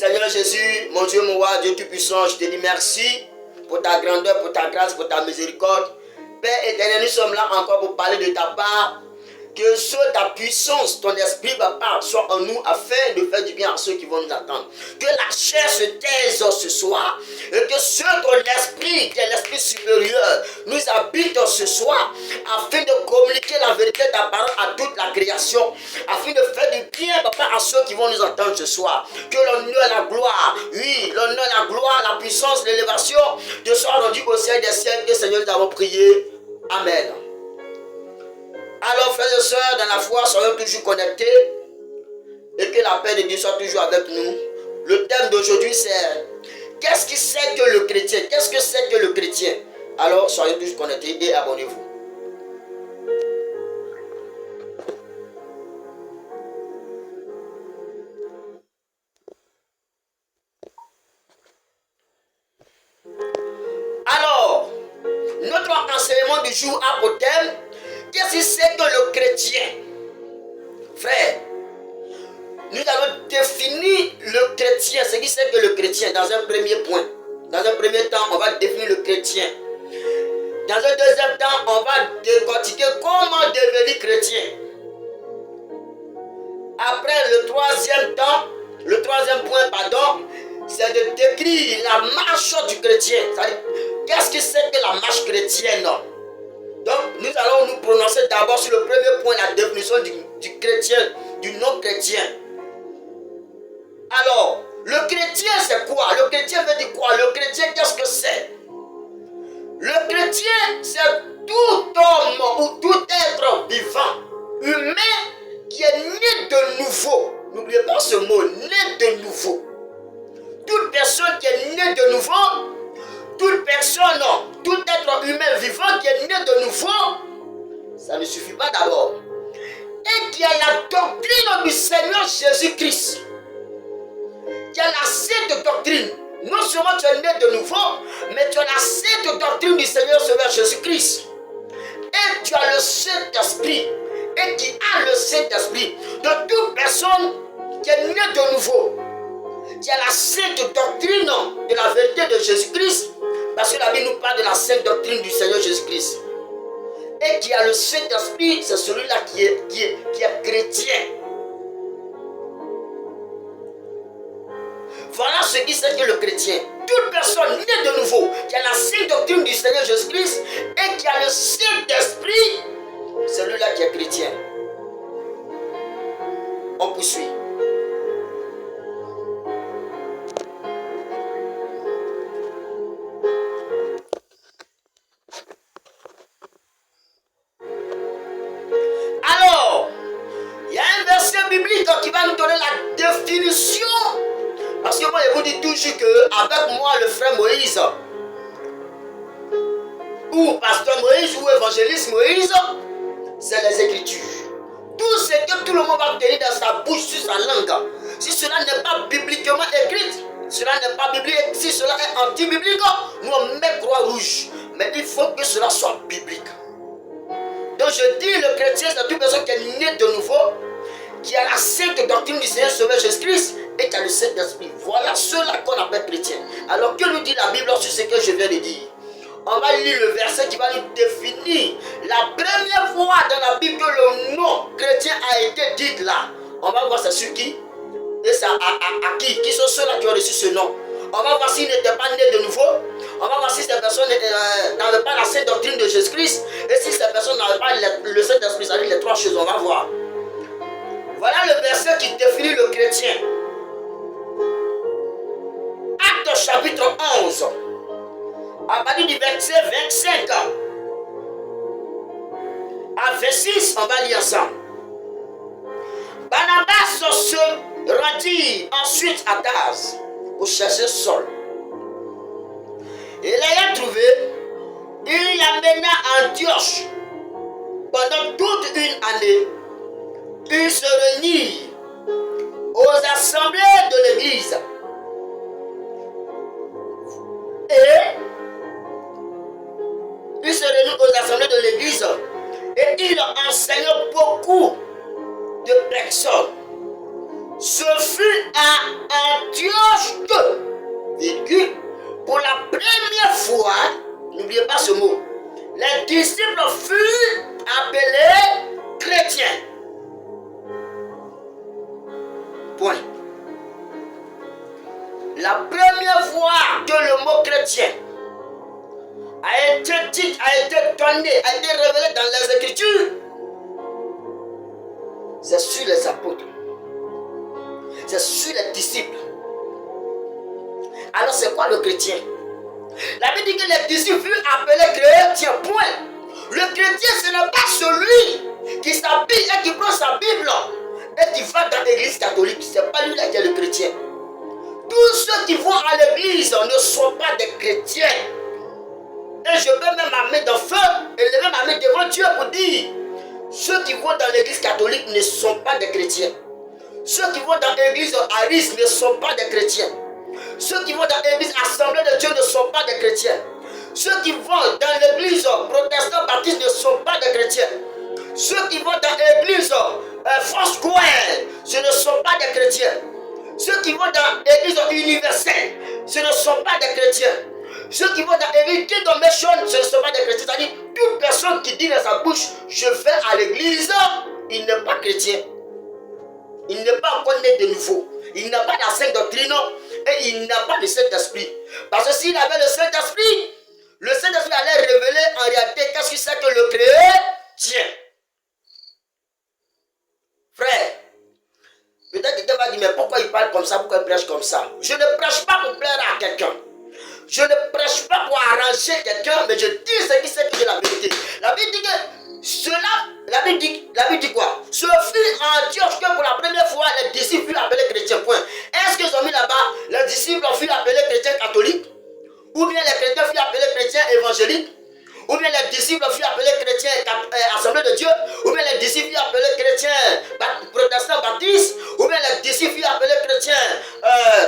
Seigneur Jésus, mon Dieu, mon roi, Dieu Tout-Puissant, je te dis merci pour ta grandeur, pour ta grâce, pour ta miséricorde. Père éternel, nous sommes là encore pour parler de ta part. Que ta puissance, ton esprit, papa, soit en nous afin de faire du bien à ceux qui vont nous attendre. Que la chair se taise ce soir et que ton esprit, qui est l'esprit supérieur, nous habite ce soir afin de communiquer la vérité de ta parole à toute la création, afin de faire du bien, papa, à ceux qui vont nous entendre ce soir. Que l'honneur, la gloire, oui, l'honneur, la gloire, la puissance, l'élévation te soit rendue au ciel des siècles. Seigneur, nous avons prié. Amen. Alors, frères et sœurs, dans la foi, soyons toujours connectés et que la paix de Dieu soit toujours avec nous. Le thème d'aujourd'hui, c'est qu'est-ce que c'est que le chrétien? Qu'est-ce que c'est que le chrétien? Alors, soyez toujours connectés et abonnez-vous. Alors, notre enseignement du jour a pour thème qu'est-ce que c'est que le chrétien? Frère, nous allons définir le chrétien, ce qui c'est que le chrétien dans un premier point. Dans un premier temps, on va définir le chrétien. Dans un deuxième temps, on va décortiquer comment devenir chrétien. Après le troisième point, c'est de décrire la marche du chrétien. C'est-à-dire, qu'est-ce que c'est que la marche chrétienne? Donc, nous allons nous prononcer d'abord sur le premier point, la définition du chrétien, du non-chrétien. Alors, le chrétien, c'est quoi? Le chrétien veut dire quoi? Le chrétien, qu'est-ce que c'est? Le chrétien, c'est tout homme ou tout être vivant, humain, qui est né de nouveau. N'oubliez pas ce mot, né de nouveau. Toute personne qui est née de nouveau, toute personne, tout être humain vivant qui est né de nouveau, ça ne suffit pas d'abord. Et qui a la doctrine du Seigneur Jésus-Christ. Qui a la sainte doctrine. Non seulement tu es né de nouveau, mais tu as la sainte doctrine du Seigneur Jésus-Christ. Et tu as le Saint-Esprit. Et qui a le Saint-Esprit. De toute personne qui est née de nouveau. Qui a la sainte doctrine de la vérité de Jésus-Christ. Parce que la Bible nous parle de la sainte doctrine du Seigneur Jésus-Christ. Et qui a le Saint-Esprit, c'est celui-là qui est chrétien. Voilà ce qui c'est que le chrétien. Toute personne née de nouveau, qui a la sainte doctrine du Seigneur Jésus-Christ et qui a le Saint-Esprit, celui-là qui est chrétien. On poursuit. Qui va nous donner la définition. Parce que moi je vous dis toujours qu'avec moi le frère Moïse ou pasteur Moïse ou évangéliste Moïse, c'est les Écritures. Tout ce que tout le monde va tenir dans sa bouche, sur sa langue, si cela n'est pas bibliquement écrit, cela n'est pas biblique, si cela est anti-biblique, nous on met croix rouge. Mais il faut que cela soit biblique. Donc je dis le chrétien, c'est toute personne qui est née de nouveau, qui a la sainte doctrine du Seigneur Sauveur Jésus-Christ et qui a le Saint-Esprit. Voilà ceux-là qu'on appelle chrétiens. Alors que nous dit la Bible sur ce que je viens de dire? On va lire le verset qui va nous définir la première fois dans la Bible que le nom chrétien a été dit là. On va voir c'est sur qui et c'est à qui. Qui sont ceux-là qui ont reçu ce nom? On va voir s'ils n'étaient pas nés de nouveau. On va voir si ces personnes n'avaient pas la sainte doctrine de Jésus-Christ. Et si ces personnes n'avaient pas le Saint-Esprit, c'est-à-dire les trois choses. On va voir. Voilà le verset qui définit le chrétien. Acte chapitre 11. À partir du verset 25 à 26, on va lire ensemble. Barnabas se rendit ensuite à Tars pour chercher Saul. Et l'ayant trouvé, il l'amena à Antioche. Pendant toute une année, il se réunit aux assemblées de l'église. Et il se réunit aux assemblées de l'église. Et il enseignait beaucoup de personnes. Ce fut à Antioche que, virgule, pour la première fois, n'oubliez pas ce mot, les disciples furent appelés chrétiens. Point. La première fois que le mot chrétien a été dit, a été donné, a été révélé dans les Écritures, c'est sur les apôtres, c'est sur les disciples. Alors c'est quoi le chrétien? La Bible dit que les disciples furent appelés chrétiens, point. Le chrétien, ce n'est pas celui qui s'habille et qui prend sa Bible et qui va dans l'église catholique. Ce n'est pas lui-là qui est le chrétien. Tous ceux qui vont à l'église ne sont pas des chrétiens. Et je peux même ma main dans le feu et lever ma main devant Dieu pour dire, ceux qui vont dans l'église catholique ne sont pas des chrétiens. Ceux qui vont dans l'église Aris ne sont pas des chrétiens. Ceux qui vont dans l'église Assemblée de Dieu ne sont pas des chrétiens. Ceux qui vont dans l'église protestante baptiste ne sont pas des chrétiens. Ceux qui vont dans l'église Foursquare, ce ne sont pas des chrétiens. Ceux qui vont dans l'église universelle, ce ne sont pas des chrétiens. Ceux qui vont dans l'église Kingdom Mission, ce ne sont pas des chrétiens. C'est-à-dire, toute personne qui dit dans sa bouche, je vais à l'église, il n'est pas chrétien. Il n'est pas encore né de nouveau. Il n'a pas la sainte doctrine et il n'a pas le Saint-Esprit. Parce que s'il avait le Saint-Esprit allait révéler en réalité qu'est-ce que c'est que le chrétien. Frère, peut-être que quelqu'un va dire, mais pourquoi il parle comme ça, pourquoi il prêche comme ça? Je ne prêche pas pour plaire à quelqu'un. Je ne prêche pas pour arranger quelqu'un, mais je dis ce qui c'est que c'est la vérité. La Bible dit que cela, la Bible dit quoi? Ce fut en Antioche que pour la première fois les disciples furent appelés chrétiens. Point. Est-ce qu'ils ont mis là-bas, les disciples furent appelés chrétiens catholiques? Ou bien les chrétiens furent appelés chrétiens évangéliques? Ou bien les disciples furent appelés chrétiens Assemblée de Dieu? Ou bien les disciples furent appelés chrétiens protestants baptistes? Ou bien les disciples furent appelés chrétiens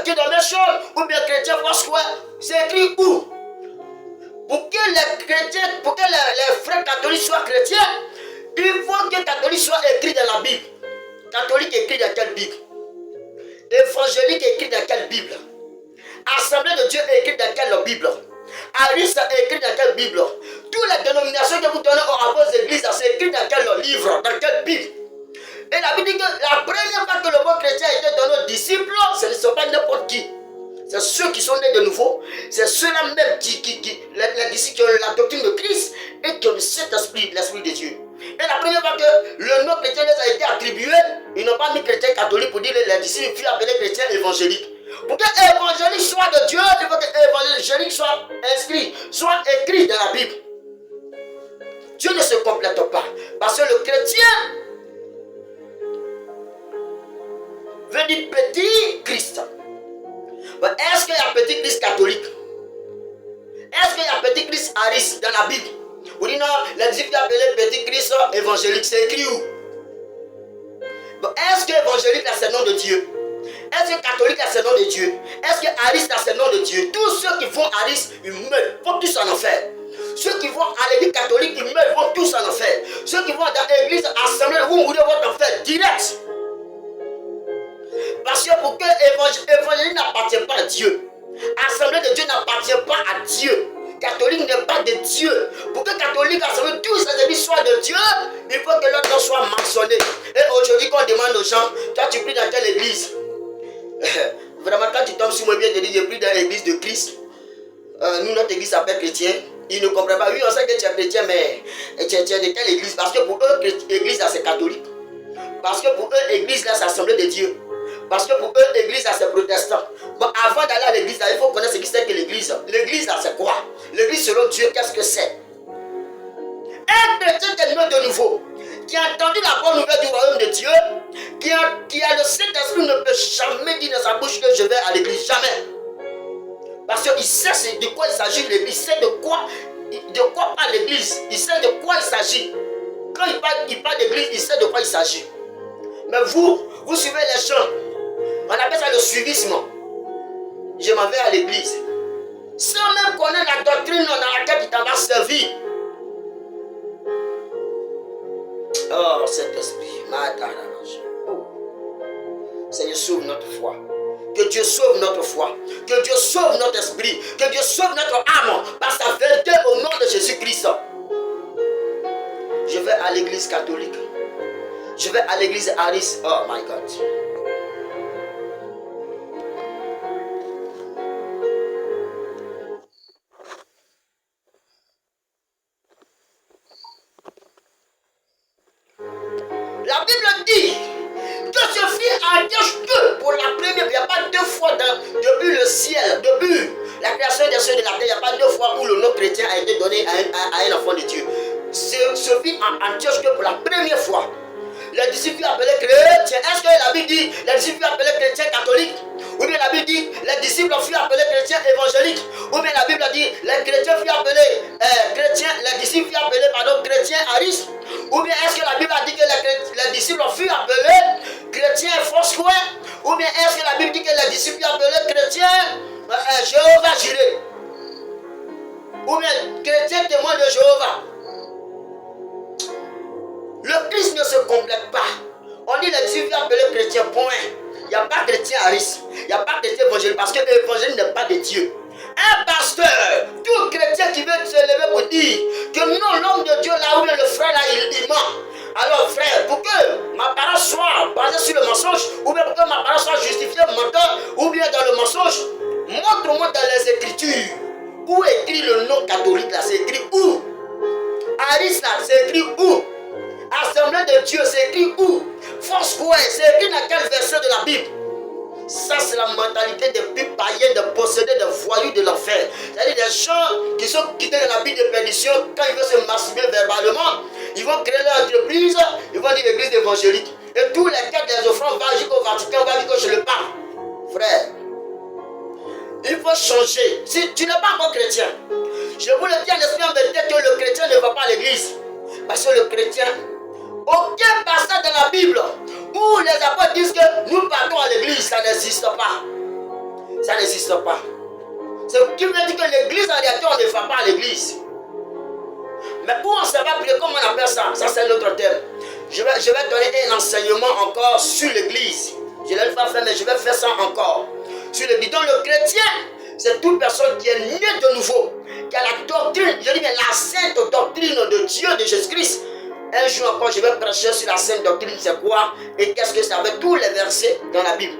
Kingdom Mission? Ou bien chrétiens Foursquare? C'est écrit où? Pour que les chrétiens, pour que les frères catholiques soient chrétiens, il faut que catholique soit écrit dans la Bible. Catholique écrit dans quelle Bible? Évangélique écrit dans quelle Bible? Assemblée de Dieu écrit dans quelle Bible? Aris écrit dans quelle Bible? Toutes les dénominations que vous donnez à vos églises, c'est écrit dans quel livre? Dans quelle Bible? Et la Bible dit que la première fois que le mot chrétien a été donné aux disciples, ce ne sont pas n'importe qui. C'est ceux qui sont nés de nouveau. C'est ceux-là même les disciples qui ont la doctrine de Christ et qui ont le Saint-Esprit, l'Esprit de Dieu. Et la première fois que le nom chrétien les a été attribué, ils n'ont pas mis chrétien catholique pour dire les disciples furent appelés chrétiens évangéliques. Pour que l'évangélique soit de Dieu, il faut que l'évangélique soit inscrit, soit écrit dans la Bible. Dieu ne se complète pas. Parce que le chrétien veut dire petit Christ. Est-ce qu'il y a petit Christ catholique? Est-ce qu'il y a petit Christ Aris dans la Bible? Vous dites non, les disciples appellent petit Christ évangélique, c'est écrit où? Est-ce que évangélique a ce nom de Dieu? Est-ce que catholique a ce nom de Dieu? Est-ce que Aris a ce nom de Dieu? Tous ceux qui vont à Aris, ils meurent, vont tous en enfer. Ceux qui vont à l'église catholique, ils meurent, vont tous en enfer. Ceux qui vont dans l'église assemblée, vous mourrez votre enfer direct. Parce que pour que l'évangile n'appartient pas à Dieu, Assemblée de Dieu n'appartient pas à Dieu, catholique n'est pas de Dieu. Pour que catholique, assemblée, tous ces églises soient de Dieu, il faut que leur nom soit mentionné. Et aujourd'hui, quand on demande aux gens, toi tu pries dans quelle église? Vraiment, quand tu tombes sur moi, bien te dire, je prie dans l'église de Christ. Nous, notre église s'appelle chrétien. Ils ne comprennent pas. Oui, on sait que tu es chrétien, mais tu es de quelle église? Parce que pour eux, l'église, là, c'est catholique. Parce que pour eux, l'église, là, c'est l'Assemblée de Dieu. Parce que pour eux, l'église, là, c'est protestant. Bon, avant d'aller à l'église, là, il faut connaître ce qui c'est que l'église. L'église, là, c'est quoi? L'église, selon Dieu, qu'est-ce que c'est? Un chrétien qui est né de nouveau, qui a entendu la bonne nouvelle du royaume de Dieu, qui a le Saint-Esprit, ne peut jamais dire dans sa bouche que je vais à l'église. Jamais. Parce qu'il sait de quoi il s'agit l'église. Il sait de quoi parle l'église. Il sait de quoi il s'agit. Quand il parle d'église, il sait de quoi il s'agit. Mais vous suivez les gens. On appelle ça le suivisme. Je m'en vais à l'église. Sans même connaître la doctrine dans laquelle tu t'en vas servir. Oh, Saint-Esprit. Seigneur, sauve notre foi. Que Dieu sauve notre foi. Que Dieu sauve notre esprit. Que Dieu sauve notre âme par sa vérité au nom de Jésus-Christ. Je vais à l'église catholique. Je vais à l'église Aris. Oh my God. La Bible dit que ce fut en Dieu que pour la première, il n'y a pas deux fois depuis le ciel, depuis la création des cieux et de la terre, il n'y a pas deux fois où le nom chrétien a été donné à un enfant de Dieu. Ce fut en Antioche que pour la première fois, les disciples furent appelés chrétiens. Est-ce que la Bible dit les disciples furent appelés chrétiens catholiques? Ou bien la Bible dit les disciples furent appelés chrétiens évangéliques? Ou bien la Bible dit les chrétiens furent appelés chrétiens, les disciples furent appelés chrétiens aristes? Ou bien est-ce que la Bible a dit que les disciples furent appelés chrétiens Foursquare? Ou bien est-ce que la Bible dit que les disciples furent appelés chrétiens Jéhovah Jireh? Ou bien chrétiens témoins de Jéhovah? Le Christ ne se complète pas. On dit les disciples appelés chrétiens, point. Il n'y a pas chrétien aris. Il n'y a pas chrétien évangélique parce que l'évangile n'est pas de Dieu. Un pasteur, tout chrétien qui veut se lever pour dire que non, l'homme de Dieu là où le frère là, il ment. Alors frère, pour que ma parole soit basée sur le mensonge, ou bien pour que ma parole soit justifiée menteur, ou bien dans le mensonge, montre-moi dans les Écritures où est écrit le nom catholique là, c'est écrit où? Aris là, c'est écrit où? Assemblée de Dieu, c'est écrit où? Foursquare, c'est écrit dans quel verset de la Bible? Ça, c'est la mentalité des plus païens, de posséder des voyous de l'enfer. C'est-à-dire des gens qui sont quittés de la vie de perdition, quand ils veulent se masturber verbalement, ils vont créer leur entreprise, ils vont dire l'église évangélique. Et tous les cas des offrandes vont jusqu'au Vatican, vont jusqu'au chez le pape. Frère, il faut changer. Si tu n'es pas encore chrétien, je vous le dis en esprit en vérité que le chrétien ne va pas à l'église. Parce que le chrétien, aucun passage dans la Bible où les apôtres disent que nous partons à l'église, ça n'existe pas. Ça n'existe pas. C'est ce qui veut dire que l'église, en réalité, on ne va pas à l'église. Mais où on se va prier, comment on appelle ça? Ça, c'est notre thème. Je vais donner un enseignement encore sur l'église. Je ne l'ai pas fait, mais je vais faire ça encore. Sur l'église. Donc, le chrétien, c'est toute personne qui est née de nouveau, qui a la doctrine, je dis bien la sainte doctrine de Dieu, de Jésus-Christ. Un jour encore, je vais prêcher sur la sainte doctrine, c'est quoi et qu'est-ce que c'est avec tous les versets dans la Bible.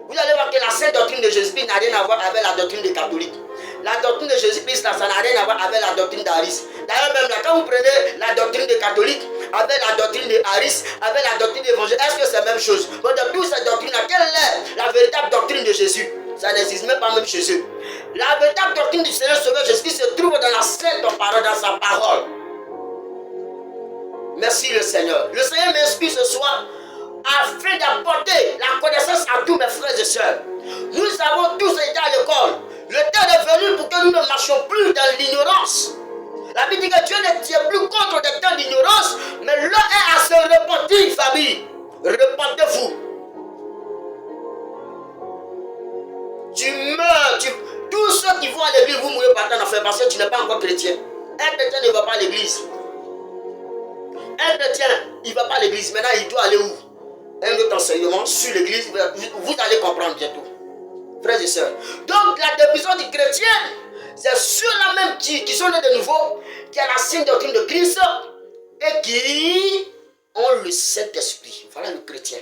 Vous allez voir que la sainte doctrine de Jésus-Christ n'a rien à voir avec la doctrine des catholiques. La doctrine de Jésus-Christ, ça n'a rien à voir avec la doctrine d'Aris. D'ailleurs, même là, quand vous prenez la doctrine des catholiques, avec la doctrine d'Aris, avec la doctrine d'évangile, est-ce que c'est la même chose? Donc, dans toutes ces doctrines-là, quelle est la véritable doctrine de Jésus? Ça n'existe même pas même chez eux. La véritable doctrine du Seigneur Sauveur Jésus-Christ se trouve dans la sainte parole, dans sa parole. Merci le Seigneur. Le Seigneur m'inspire ce soir afin d'apporter la connaissance à tous mes frères et sœurs. Nous avons tous été à l'école. Le temps est venu pour que nous ne marchions plus dans l'ignorance. La Bible dit que Dieu ne tient plus contre des temps d'ignorance, mais l'heure est à se repentir, famille. Repentez-vous. Tu meurs. Tous ceux qui vont à l'église, vous mourrez par temps d'enfer parce que tu n'es pas encore chrétien. Un chrétien ne va pas à l'église. Un chrétien, il ne va pas à l'église. Maintenant, il doit aller où? Un autre enseignement sur l'église. Vous allez comprendre bientôt. Frères et sœurs. Donc, la définition du chrétien, c'est ceux-là même qui sont nés de nouveau, qui a la sainte doctrine de Christ et qui ont le Saint-Esprit. Voilà le chrétien.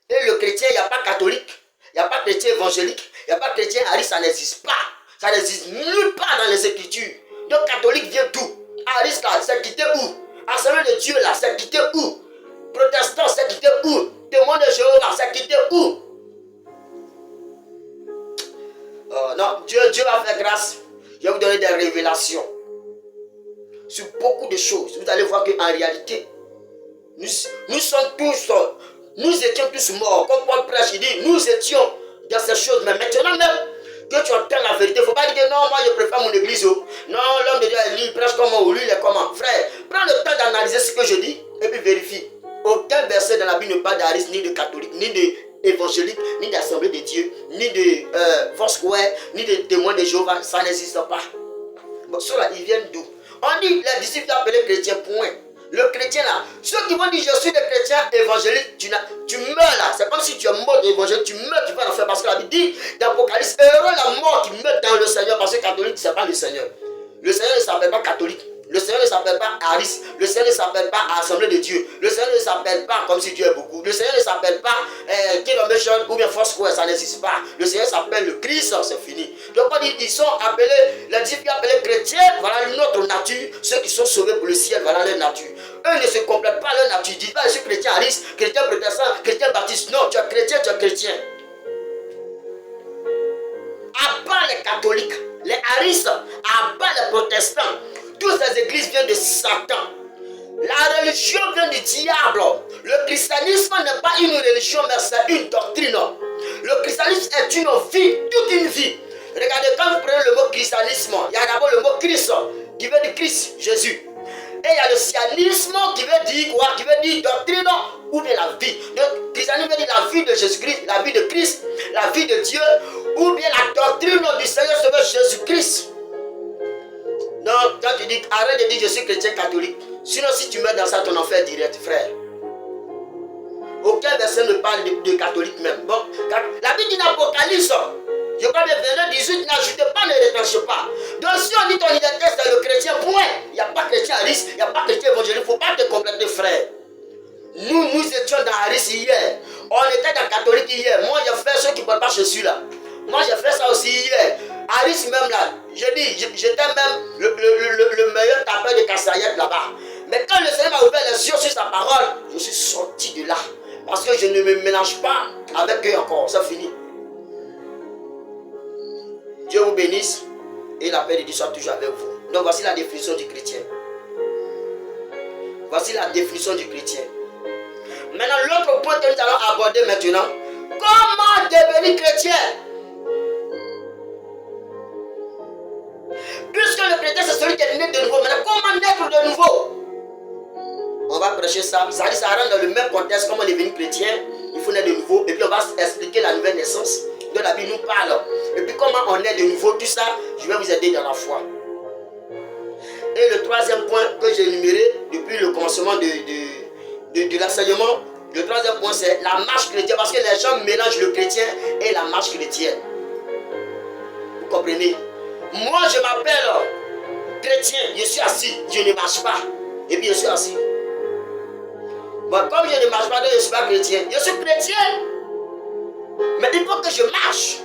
Et le chrétien, il n'y a pas catholique, il n'y a pas chrétien évangélique, il n'y a pas chrétien aris, ça n'existe pas. Ça n'existe nulle part dans les Écritures. Donc, catholique vient d'où? Aris, là, c'est quitté où? Assemblée de Dieu, là, c'est quitté où? Protestant, c'est quitté où? Témoin de Jéhovah, c'est quitté où? Non, Dieu va faire grâce. Je vais vous donner des révélations sur beaucoup de choses. Vous allez voir qu'en réalité, nous sommes tous, nous étions tous morts. Comme Paul prêche, il dit, nous étions dans ces choses. Mais maintenant même, que tu entends la vérité, il ne faut pas dire que non, moi je préfère mon église. Oh. Non, l'homme de Dieu, il prêche comment, ou lui, il est comment. Frère, prends le temps d'analyser ce que je dis et puis vérifie. Aucun verset dans la Bible ne parle d'Aris, ni de catholique, ni d'évangélique, ni d'assemblée de Dieu, ni de Foursquare, ni de témoins de Jéhovah. Ça n'existe pas. Bon, ceux-là, ils viennent d'où? On dit les disciples appelés chrétiens, point. Le chrétien là, ceux qui vont dire je suis des chrétiens évangéliques, tu meurs là. C'est comme si tu es mort d'évangélique, tu meurs, tu vas en enfer. Parce que la Bible dit d'Apocalypse, heureux la mort qui meurt dans le Seigneur. Parce que catholique, c'est pas le Seigneur. Le Seigneur ne s'appelle pas catholique. Le Seigneur ne s'appelle pas Aris. Le Seigneur ne s'appelle pas Assemblée de Dieu. Le Seigneur ne s'appelle pas comme si Dieu est beaucoup. Le Seigneur ne s'appelle pas Kilomation ou bien Foursquare. Ça n'existe pas. Le Seigneur s'appelle le Christ. C'est fini. Donc on dit ils sont appelés, les disciples appelés chrétiens. Voilà notre nature. Ceux qui sont sauvés pour le ciel, voilà leur nature. Eux ne se complètent pas leur nature. Ils disent pas je suis chrétien Aris, chrétien protestant, chrétien baptiste. Non, tu es chrétien, tu es chrétien. À part les catholiques, les Aris, à part les protestants, toutes ces églises viennent de Satan. La religion vient du diable. Le christianisme n'est pas une religion, mais c'est une doctrine. Le christianisme est une vie, toute une vie. Regardez, quand vous prenez le mot christianisme, il y a d'abord le mot Christ, qui veut dire Christ, Jésus. Et il y a le sianisme qui veut dire quoi? Qui veut dire doctrine ou bien la vie. Donc, christianisme veut dire la vie de Jésus-Christ, la vie de Christ, la vie de Dieu, ou bien la doctrine du Seigneur Sauveur Jésus-Christ. Donc, quand tu dis, arrête de dire je suis chrétien catholique. Sinon, si tu meurs dans ça, ton enfer direct, frère. Aucun verset ne parle de catholique même. Bon, la Bible dit dans l'Apocalypse, je crois que verset 18, n'ajoutez pas, ne retranche pas. Donc, si on dit ton identité, c'est le chrétien, point. Il n'y a pas chrétien Aris, il n'y a pas chrétien évangélique, il ne faut pas te compléter, frère. Nous étions dans Aris hier. On était dans catholique hier. Moi, j'ai fait ceux qui ne portent pas Jésus là. Moi, j'ai fait ça aussi hier. Aris même là, j'étais même le meilleur tapeur de Kassaïet là-bas. Mais quand le Seigneur m'a ouvert les yeux sur sa parole, je suis sorti de là. Parce que je ne me mélange pas avec eux encore. C'est fini. Dieu vous bénisse et la paix de Dieu soit toujours avec vous. Donc voici la définition du chrétien. Voici la définition du chrétien. Maintenant, l'autre point que nous allons aborder maintenant, comment devenir chrétien? Puisque le chrétien c'est celui qui est né de nouveau, maintenant comment naître de nouveau? On va prêcher ça, ça rentre dans le même contexte, comment devenir chrétien, il faut naître de nouveau, et puis on va expliquer la nouvelle naissance, dont la Bible nous parle, et puis comment on naît de nouveau, tout ça, je vais vous aider dans la foi. Et le troisième point que j'ai énuméré depuis le commencement de l'enseignement, le troisième point c'est la marche chrétienne, parce que les gens mélangent le chrétien et la marche chrétienne. Vous comprenez? Moi je m'appelle chrétien, je suis assis, je ne marche pas, et puis je suis assis. Bon, comme je ne marche pas, donc je ne suis pas chrétien. Je suis chrétien, mais il faut que je marche,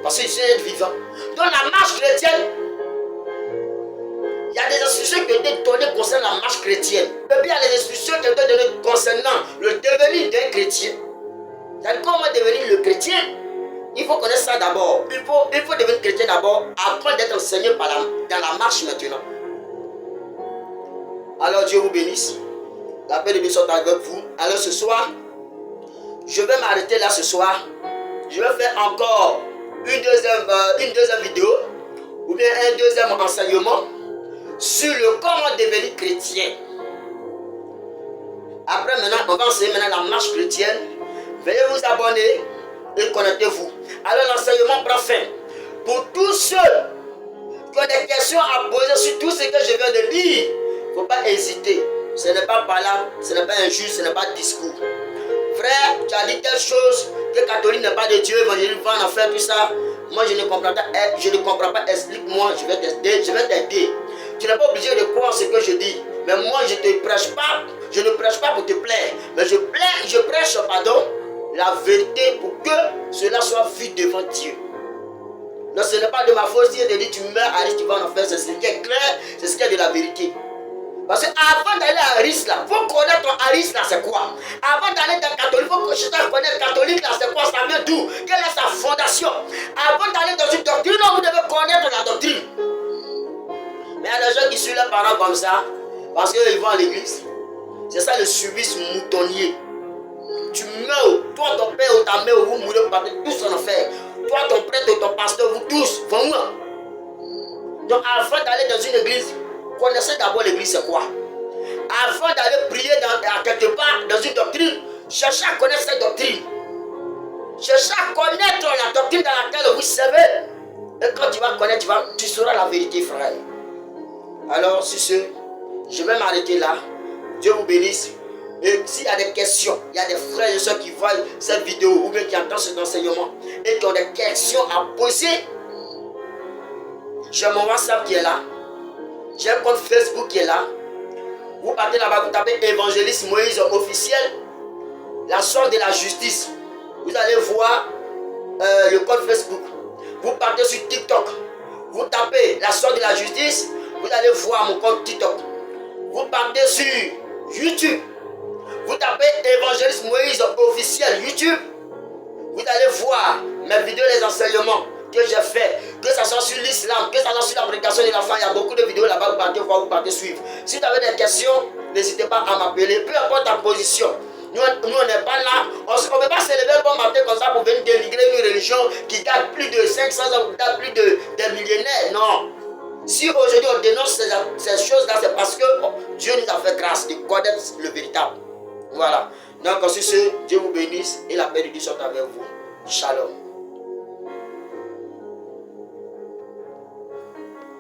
parce que je suis un être vivant. Donc la marche chrétienne, il y a des instructions qui ont été données concernant la marche chrétienne. Et puis il y a des instructions qui ont été données concernant le devenir d'un chrétien. C'est-à-dire comment devenir le chrétien? Il faut connaître ça d'abord. Il faut devenir chrétien d'abord, après d'être enseigné dans la marche maintenant. Alors Dieu vous bénisse. La paix de Dieu soit avec vous. Alors ce soir, je vais m'arrêter là ce soir. Je vais faire encore une deuxième vidéo ou bien un deuxième enseignement sur le comment devenir chrétien. Après maintenant, on va enseigner maintenant la marche chrétienne. Veuillez vous abonner et connectez-vous. Alors l'enseignement prend fin. Pour tous ceux qui ont des questions à poser sur tout ce que je viens de dire, il ne faut pas hésiter. Ce n'est pas parlable, ce n'est pas injuste, ce n'est pas discours. Frère, tu as dit telle chose, que catholique n'est pas de Dieu, évangélique va en faire tout ça. Moi je ne comprends pas, explique-moi, je vais t'aider. Tu n'es pas obligé de croire ce que je dis. Mais moi je ne prêche pas pour te plaire. Mais je prêche la vérité pour que cela soit vu devant Dieu. Donc ce n'est pas de ma faute si je te dis tu meurs, Aris, tu vas en faire, c'est ce qui est clair, c'est ce qui est de la vérité. Parce qu'avant d'aller à Aris là, il faut connaître ton Aris là, c'est quoi? Avant d'aller dans le catholique, il faut que je te connaisse le catholique là, c'est quoi? Ça vient d'où? Quelle est sa fondation? Avant d'aller dans une doctrine, vous devez connaître la doctrine. Mais il y a des gens qui suivent leurs parents comme ça, parce qu'ils vont à l'église. C'est ça le service moutonnier. Tu meurs, toi, ton père ou ta mère, vous mourrez, vous partez tous en enfer. Toi, ton prêtre ou ton pasteur, vous tous, vont où? Donc avant d'aller dans une église, connaissez d'abord l'église c'est quoi. Avant d'aller prier à quelque part dans une doctrine, cherchez à connaître cette doctrine. Cherchez à connaître la doctrine dans laquelle vous servez. Et quand tu vas connaître, tu sauras la vérité, frère. Alors, sur ce, Je vais m'arrêter là. Dieu vous bénisse. Et s'il y a des questions, il y a des frères et soeurs qui voient cette vidéo ou bien qui entendent cet enseignement et qui ont des questions à poser, j'ai mon WhatsApp qui est là. J'ai un compte Facebook qui est là. Vous partez là-bas, vous tapez Évangéliste Moïse officiel, la soeur de la justice. Vous allez voir le compte Facebook. Vous partez sur TikTok. Vous tapez la soeur de la justice. Vous allez voir mon compte TikTok. Vous partez sur YouTube. Vous tapez Évangéliste Moïse officiel YouTube. Vous allez voir mes vidéos, les enseignements que j'ai fait, que ce soit sur l'islam, que ce soit sur la prédication de l'enfant. Il y a beaucoup de vidéos là-bas, vous partez voir, vous partez suivre. Si vous avez des questions, n'hésitez pas à m'appeler, peu importe ta position. Nous on n'est pas là, on ne peut pas se lever le bon matin comme ça pour venir dénigrer une religion qui date plus de 500 ans, qui date plus de des millénaires. Non. Si aujourd'hui on dénonce ces choses-là, c'est parce que Dieu nous a fait grâce de connaître le véritable. Voilà. Donc, sur ce, Dieu vous bénisse et la paix de Dieu soit avec vous. Shalom.